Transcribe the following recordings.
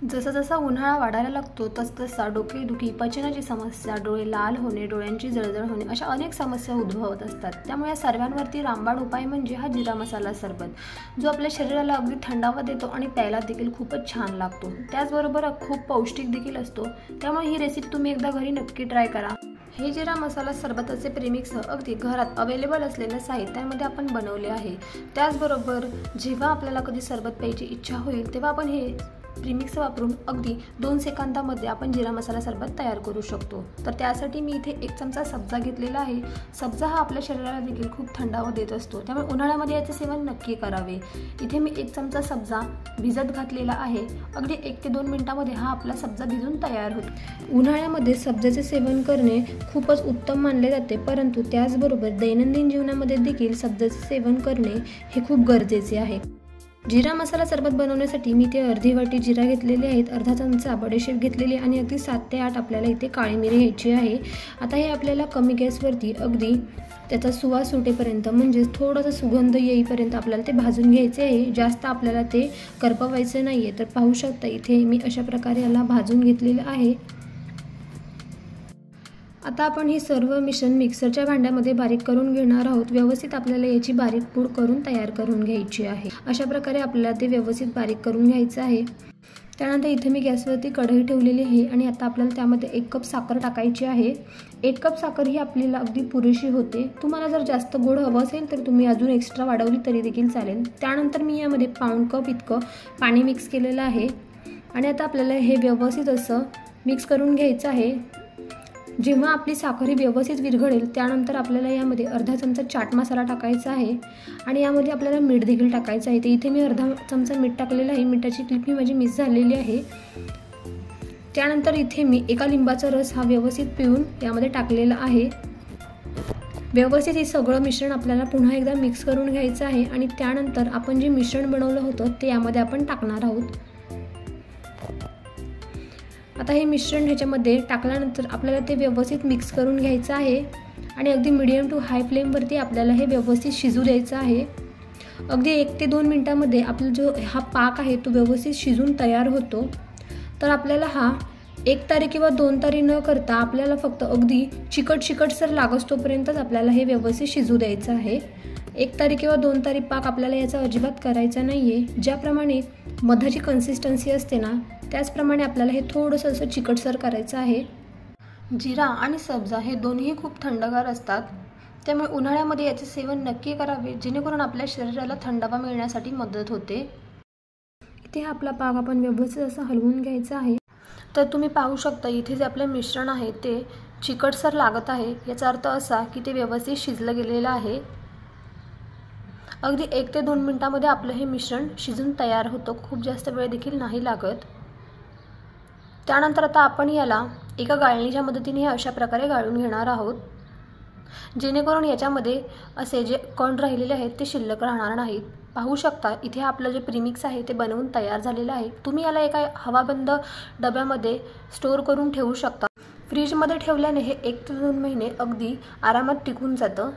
जसा जसा उन्हाळा वाढायला लागतो तसतसा डोकेदुखी, पचनाची समस्या, डोळे लाल होणे, डोळ्यांची जळजळ होणे अशा अनेक समस्या उद्भवत असतात। त्यामुळे या सर्वांवरती रामबाण उपाय म्हणजे हा जिरा मसाला सरबत, जो आपल्या शरीराला अगदी थंडावा देतो आणि प्यायला देखील खूपच छान लागतो। त्याचबरोबर खूप पौष्टिक देखील असतो। त्यामुळे ही रेसिपी तुम्ही एकदा घरी नक्की ट्राय करा। हे जिरा मसाला सरबताचे प्रीमिक्स अगदी घरात अवेलेबल असलेल्या साहित्यामध्ये आपण बनवले आहे। त्याचबरोबर जेव्हा आपल्याला कधी सरबत प्यायची इच्छा होईल तेव्हा आपण हे प्रीमिक्स वापरून अगदी 2 सेकंदामध्ये आपण जिरा मसाला सरबत तयार करू शकतो। तर त्यासाठी मी इथे 1 चमचा सब्जा घेतलेला आहे। सब्जा हा आपल्या शरीराला देखील खूप थंडावा देत असतो, त्यामुळे उन्हाळ्यामध्ये याचे सेवन नक्की करावे। इथे मी 1 चमचा सब्जा भिजत घातलेला आहे। अगदी 1 ते 2 मिनिटांमध्ये हा आपला सब्जा भिजून तयार होतो। उन्हाळ्यामध्ये सब्जाचे सेवन करणे खूपच उत्तम मानले जाते, परंतु त्याचबरोबर दैनंदिन जीवनामध्ये देखील सब्जाचे सेवन करणे हे खूप गरजेचे आहे। जिरा मसाला सरबत बनवण्यासाठी मी इथे अर्धी वाटी जिरा घेतलेले आहेत, अर्धा चमचा बडीशेप घेतलेली आणि अगदी 7 ते 8 आपल्याला इथे काळी मिरी घ्यायची आहे। आता हे आपल्याला कमी गॅसवरती अगदी त्याचा सुवास सुटेपर्यंत म्हणजे थोडासा सुगंध येईपर्यंत आपल्याला ते भाजून घ्यायचे आहे। जास्त आपल्याला ते करपवायचे नाहीये। तर पाहू शकता इथे मी अशा प्रकारे याला भाजून घेतलेलं आहे। आता आपण हे सर्व मिश्रण मिक्सरच्या भांड्यामध्ये बारीक करून घेणार आहोत। व्यवस्थित आपल्याला याची बारीक पूड करून तयार करून घ्यायची आहे। अशा प्रकारे आपल्याला ते व्यवस्थित बारीक करून घ्यायचं आहे। त्यानंतर इथे मी गॅसवरती कढई ठेवलेली आहे आणि आता आपल्याला त्यामध्ये 1 कप साखर टाकायची आहे। 1 कप साखर ही आपल्याला अगदी पुरेशी होते। तुम्हाला जर जास्त गोड हवं असेल तर तुम्ही अजून एक्स्ट्रा वाढवली तरी देखील चालेल। त्यानंतर मी यामध्ये पाऊण कप इतकं पाणी मिक्स केलेलं आहे आणि आता आपल्याला हे व्यवस्थित असं मिक्स करून घ्यायचं आहे। जेव्हा आपली साखर ही व्यवस्थित विरघळेल त्यानंतर आपल्याला यामध्ये अर्धा चमचा चाट मसाला टाकायचा आहे आणि यामध्ये आपल्याला मीठ देखील टाकायचं आहे। तर इथे मी अर्धा चमचा मीठ टाकलेलं आहे। मिठाची क्लिप माझी मिक्स झालेली आहे। त्यानंतर इथे मी 1 लिंबाचा रस हा व्यवस्थित पिळून यामध्ये टाकलेला आहे। व्यवस्थित हे सगळं मिश्रण आपल्याला पुन्हा एकदा मिक्स करून घ्यायचं आहे आणि त्यानंतर आपण जे मिश्रण बनवलं होतं ते यामध्ये आपण टाकणार आहोत। आता हे मिश्रण ह्याच्यामध्ये टाकल्यानंतर आपल्याला ते व्यवस्थित मिक्स करून घ्यायचं आहे आणि अगदी मीडियम टू हाय फ्लेमवरती आपल्याला हे व्यवस्थित शिजू द्यायचं आहे। अगदी 1 ते 2 मिनिटांमध्ये आपला जो हा पाक आहे तो व्यवस्थित शिजून तयार होतो। तर आपल्याला हा 1 तारी किंवा 2 तारी न करता आपल्याला फक्त अगदी चिकटसर लागत तोपर्यंतच आपल्याला हे व्यवस्थित शिजू द्यायचं आहे। 1 तारी किंवा 2 तारी पाक आपल्याला याचा अजिबात करायचा नाहीये। ज्याप्रमाणे मधाची कन्सिस्टन्सी असते ना त्याचप्रमाणे आपल्याला हे थोडंसं असं चिकटसर करायचं आहे। जिरा आणि सब्जा हे दोन्ही खूप थंडगार असतात, त्यामुळे उन्हाळ्यामध्ये याचे सेवन नक्की करावे जेणेकरून आपल्या शरीराला थंडावा मिळण्यासाठी मदत होते। इथे आपला पाक आपण व्यवस्थित असं हलवून घ्यायचा आहे। तर तुम्ही पाहू शकता इथे जे आपले मिश्रण आहे ते चिकटसर लागत आहे, याचा अर्थ असा की ते व्यवस्थित शिजलं गेलेलं आहे। अगदी 1 ते 2 मिनिटांमध्ये आपलं हे मिश्रण शिजून तयार होतं, खूप जास्त वेळ देखील नाही लागत। त्यानंतर आता आपण याला एका गाळणीच्या मदतीने अशा प्रकारे गाळून घेणार आहोत, जेणेकरून याच्यामध्ये असे जे कण राहिलेले आहेत ते शिल्लक राहणार नाहीत। पाहू शकता इथे आपलं जे प्रीमिक्स आहे ते बनवून तयार झालेलं आहे। तुम्ही याला एका हवाबंद डब्यामध्ये स्टोअर करून ठेवू शकता। फ्रीजमध्ये ठेवल्याने हे 1 ते 2 महिने अगदी आरामात टिकून जातं।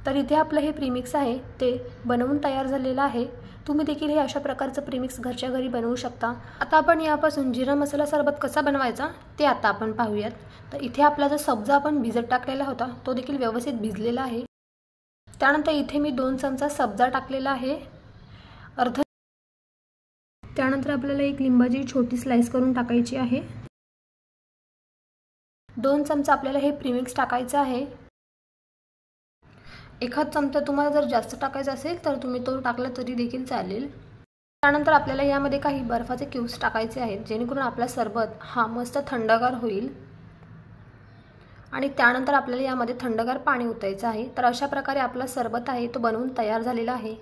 तर इथे आपलं हे प्रीमिक्स आहे ते बनवून तयार झालेलं आहे। तुम्ही देखील हे अशा प्रकारचं प्रीमिक्स घरच्या घरी बनवू शकता। आता आपण यापासून जिरा मसाला सरबत कसा बनवायचा ते आता आपण पाहूयात। तर इथे आपला जो सब्जा आपण भिजत टाकलेला होता तो देखील व्यवस्थित भिजलेला आहे। त्यानंतर इथे मी 2 चमचा सब्जा टाकलेला आहे, त्यानंतर आपल्याला 1 लिंबाची छोटी स्लाइस करून टाकायची आहे। 2 चमचा आपल्याला हे प्रीमिक्स टाकायचं आहे। 1 चमचा तुम्हाला जर जास्त टाकायचा असेल तर तुम्ही तो टाकला तरी देखील चालेल। त्यानंतर आपल्याला यामध्ये काही बर्फाचे क्यूब्स टाकायचे आहेत जेणेकरून आपला सरबत हा मस्त थंडगार होईल आणि त्यानंतर आपल्याला यामध्ये थंडगार पाणी ओतायचं आहे। तर अशा प्रकारे आपला सरबत आहे तो बनवून तयार झालेला आहे।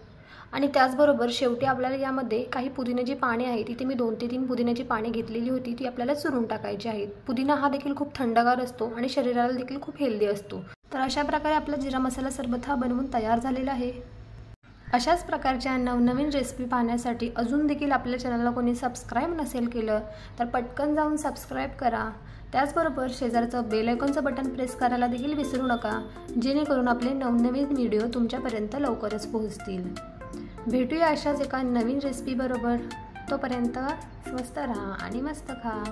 आणि त्याचबरोबर शेवटी आपल्याला यामध्ये काही पुदिन्याची पाने आहेत, इथे मी 2 ते 3 पुदिन्याची पाने घेतलेली होती, ती आपल्याला चुरून टाकायची आहेत। पुदिना हा देखील खूप थंडगार असतो आणि शरीराला देखील खूप हेल्दी असतो। तर अशा प्रकारे आपला जिरा मसाला सरबत हा बनवून तयार झालेला आहे। अशाच प्रकारच्या नवनवीन रेसिपी पाहण्यासाठी अजून देखील आपल्या चॅनलला कोणी सबस्क्राइब नसेल केलं तर पटकन जाऊन सबस्क्राइब करा। त्याचबरोबर शेजारचं बेल आयकॉनचं बटन प्रेस करायला देखील विसरू नका, जेणेकरून आपले नवनवीन व्हिडिओ तुमच्यापर्यंत लवकरच पोहोचतील। भेटूया अशाच एका नवीन रेसिपी बरोबर। तोपर्यंत स्वस्त राहा आणि मस्त खा.